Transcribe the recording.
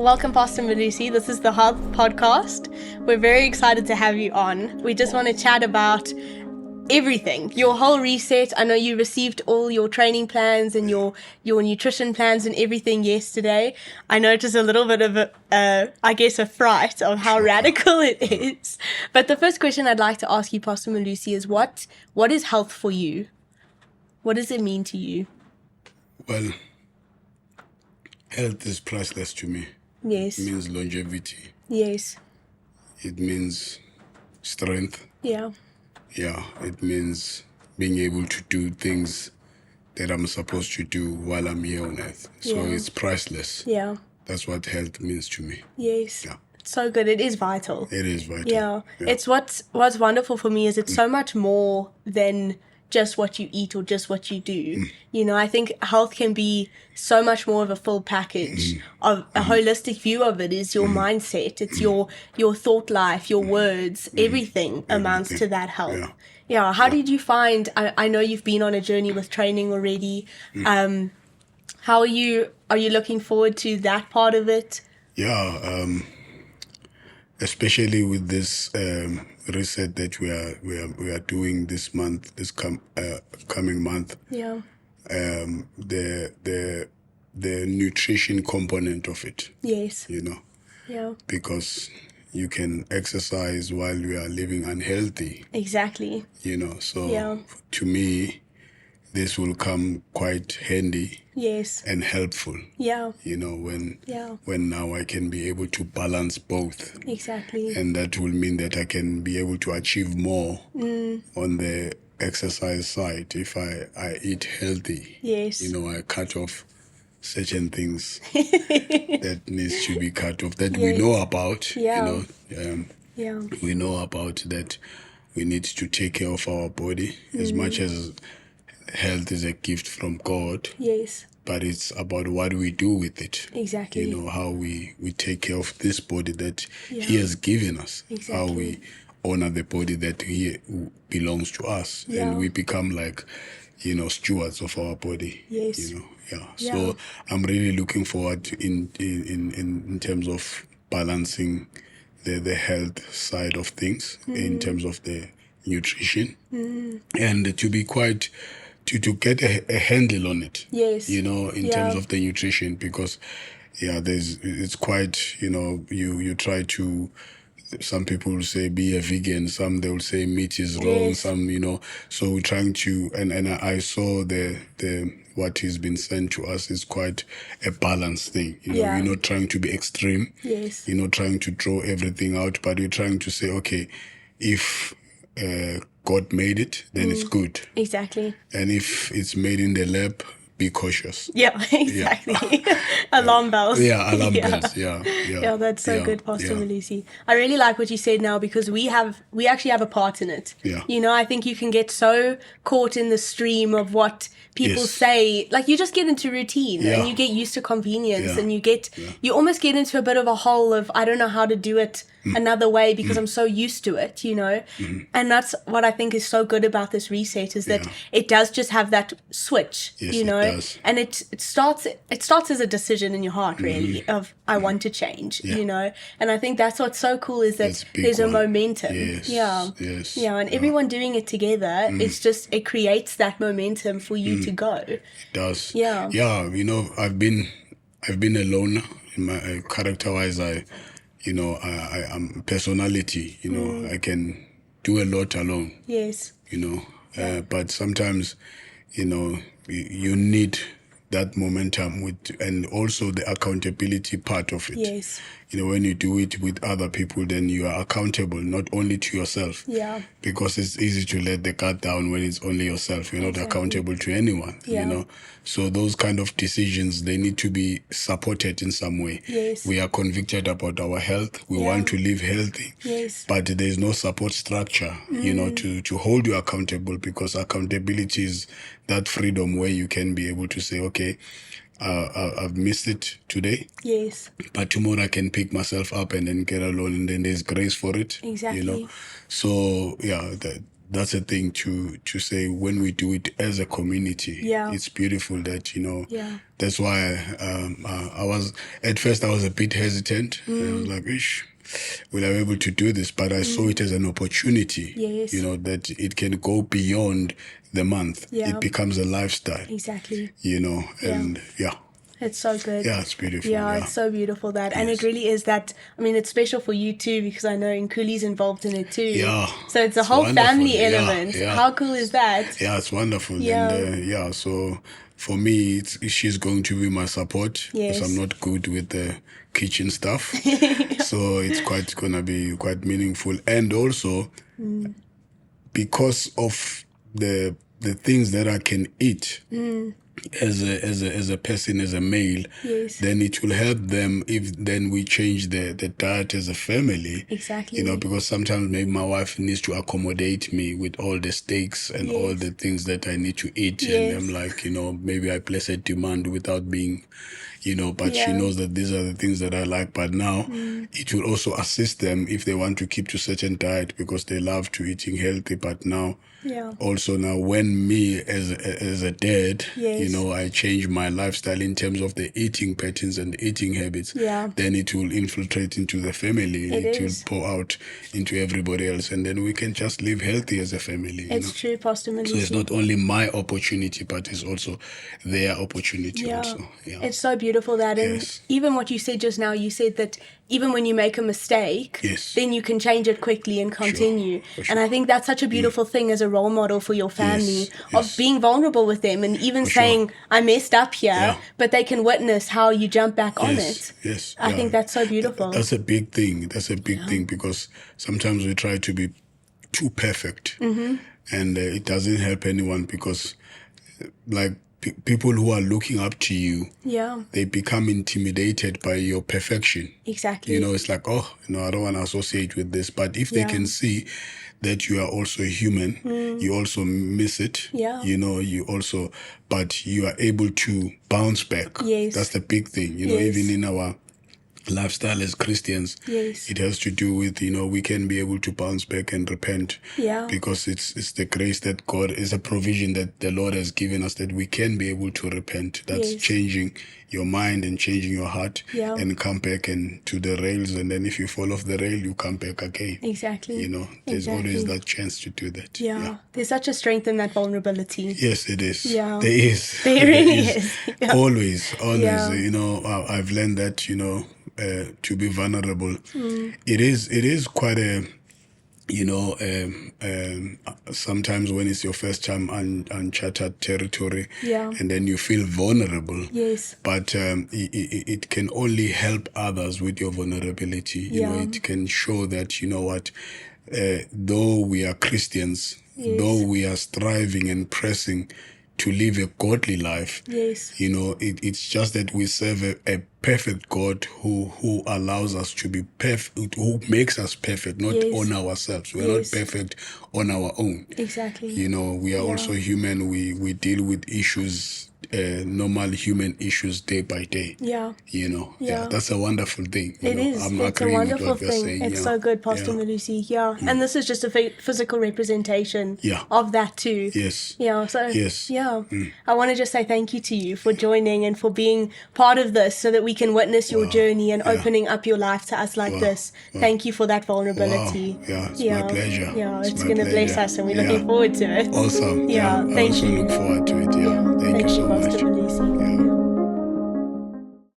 Welcome, Pastor Melusi. This is the Health Podcast. We're very excited to have you on. We just want to chat about everything, your whole reset. I know you received all your training plans and your nutrition plans and everything yesterday. I know it is a little bit of a fright of how radical it is. But the first question I'd like to ask you, Pastor Melusi, is what is health for you? What does it mean to you? Well, health is priceless to me. Yes. It means longevity. Yes. It means strength. Yeah. Yeah, it means being able to do things that I'm supposed to do while I'm here on earth. So it's priceless. Yeah. That's what health means to me. Yes. Yeah. It's so good. It is vital. It is vital. Yeah. It's what's wonderful for me is it's so much more than just what you eat or just what you do. You know, I think health can be so much more of a full package. Of a holistic view of it is your mindset. It's your thought life, your words, everything amounts to that health. Yeah. How did you find, I know you've been on a journey with training already. How are you looking forward to that part of it? Yeah, especially with this reset that we are doing this month, this coming month. Yeah. The nutrition component of it. Yes. You know. Yeah. Because you can exercise while you are living unhealthy. Exactly. You know, so to me, this will come quite handy. Yes. And helpful. Yeah. You know, when now I can be able to balance both. Exactly. And that will mean that I can be able to achieve more on the exercise side if I eat healthy. Yes. You know, I cut off certain things that needs to be cut off that we know about. Yeah. You know, we know about that. We need to take care of our body as much as health is a gift from God. Yes. But it's about what we do with it. Exactly. You know, how we take care of this body that He has given us. Exactly. How we honor the body that He belongs to us. And we become like, you know, stewards of our body. Yes. You know, So I'm really looking forward to in terms of balancing the health side of things, in terms of the nutrition. And to be quite... To get a handle on it. Yes. You know, in terms of the nutrition, because it's quite, you know, you try to, some people will say be a vegan, some they will say meat is wrong, some, you know, so we're trying to, and I saw the what has been sent to us is quite a balanced thing. You know, you're not trying to be extreme. Yes. You're not trying to throw everything out, but you're trying to say, okay, if God made it, then it's good. Exactly. And if it's made in the lab, be cautious. Yeah, exactly. Alarm bells. Yeah, alarm bells. Yeah. Yeah, that's so good, Pastor Melusi. I really like what you said now because we actually have a part in it. Yeah. You know, I think you can get so caught in the stream of what people say. Like you just get into routine and you get used to convenience and you almost get into a bit of a hole of I don't know how to do it another way because I'm so used to it, you know. And that's what I think is so good about this reset is that it does just have that switch, you know. It does. And it starts as a decision in your heart really of I want to change, you know. And I think that's what's so cool is that there's a momentum. Yes. And everyone doing it together, it creates that momentum for you to go. It does. Yeah. Yeah, you know, I've been alone in my character-wise. I'm personality, you know, I can do a lot alone. Yes. You know, but sometimes, you know, you need that momentum and also the accountability part of it. Yes. You know, when you do it with other people, then you are accountable, not only to yourself. Yeah. Because it's easy to let the guard down when it's only yourself. You're not accountable to anyone, you know. So those kind of decisions, they need to be supported in some way. Yes. We are convicted about our health. We want to live healthy. Yes. But there's no support structure, you know, to hold you accountable, because accountability is that freedom where you can be able to say, okay, I've missed it today. Yes. But tomorrow I can pick myself up and then get alone, and then there's grace for it. Exactly. You know, so that's a thing to say when we do it as a community. Yeah. It's beautiful that, Yeah. that's why I was, at first I was a bit hesitant. And I was like, ish, will I be able to do this? But I saw it as an opportunity, Yes. that it can go beyond the month. Yeah. It becomes a lifestyle, Exactly. and yeah. It's so good. Yeah, it's beautiful. Yeah, Yeah, it's so beautiful that. And it Yes. really is that. I mean, it's special for you too, because I know Nkuli's involved in it too. Yeah. So it's a whole wonderful. family Yeah, element. yeah. How cool is that? Yeah, it's wonderful. Yeah. And so for me, she's going to be my support, because Yes. I'm not good with the kitchen stuff. So it's gonna be quite meaningful. And also because of the things that I can eat as a person, as a male, Yes. then it will help them if then we change the diet as a family. Exactly. Because sometimes maybe my wife needs to accommodate me with all the steaks and all Yes. the things that I need to eat. Yes. And I'm like, maybe I place a demand without being, but she Yeah. knows that these are the things that I like. But now it will also assist them if they want to keep to certain diet, because they love to eating healthy. But now, Yeah. also now when me as a dad, Yes. I change my lifestyle in terms of the eating patterns and eating habits, Yeah. then it will infiltrate into the family. It It will is. pour out into everybody else, and then we can just live healthy as a family. It's true, Pastor Melusi. So it's not only my opportunity, but it's also their opportunity. Yeah. Also. Yeah. It's so beautiful that, and Yes. even what you said just now, you said that even when you make a mistake, Yes. then you can change it quickly and continue. For And I think that's such a beautiful thing as a role model for your family, of yes. being vulnerable with them and even For sure. saying, I messed up here, Yeah. but they can witness how you jump back on it. Yes. I think that's so beautiful. That's a big thing. That's a big thing, because sometimes we try to be too perfect, and it doesn't help anyone, because like people who are looking up to you, Yeah, they become intimidated by your perfection. exactly. It's like, I don't want to associate with this. But if they Yeah. can see that you are also human, you also miss it. Yeah. You also, but you are able to bounce back. Yes. That's the big thing. Yes. Even in our lifestyle as Christians, Yes. it has to do with, we can be able to bounce back and repent. Yeah. Because it's the grace that God, is a provision that the Lord has given us, that we can be able to repent. That's Yes. changing your mind and changing your heart, Yeah. and come back and to the rails. And then if you fall off the rail, you come back again. Exactly. There's always Exactly. that chance to do that. Yeah. There's such a strength in that vulnerability. Yes, it is. Yeah. There is. There really is. Yeah. Always. Yeah. I've learned that, to be vulnerable. It is quite a, sometimes when it's your first time uncharted territory, Yeah. and then you feel vulnerable. Yes. But it can only help others with your vulnerability. Yeah. It can show that, though we are Christians, Yes. though we are striving and pressing to live a godly life, Yes. it's just that we serve a perfect God who allows us to be perfect, who makes us perfect, not Yes. on ourselves. We're Yes. not perfect on our own. Exactly. We are also human. We deal with issues, normal human issues, day by day. Yeah. Yeah. That's a wonderful thing. It is. I'm It's a agreeing with wonderful what you're thing. saying. It's so good, Pastor Melusi. Yeah. And this is just a physical representation Yeah. of that too. Yes. Yeah. So, Yes. yeah. I want to just say thank you to you for joining and for being part of this so that we can witness your journey and opening up your life to us like this. Thank you for that vulnerability. Wow. Yeah, it's my pleasure. Yeah. It's my going to bless pleasure. us and we're looking forward to it. Awesome. Yeah. I Thank also you. look forward to it. Yeah. Thank you so Pastor much. Melusi. Yeah.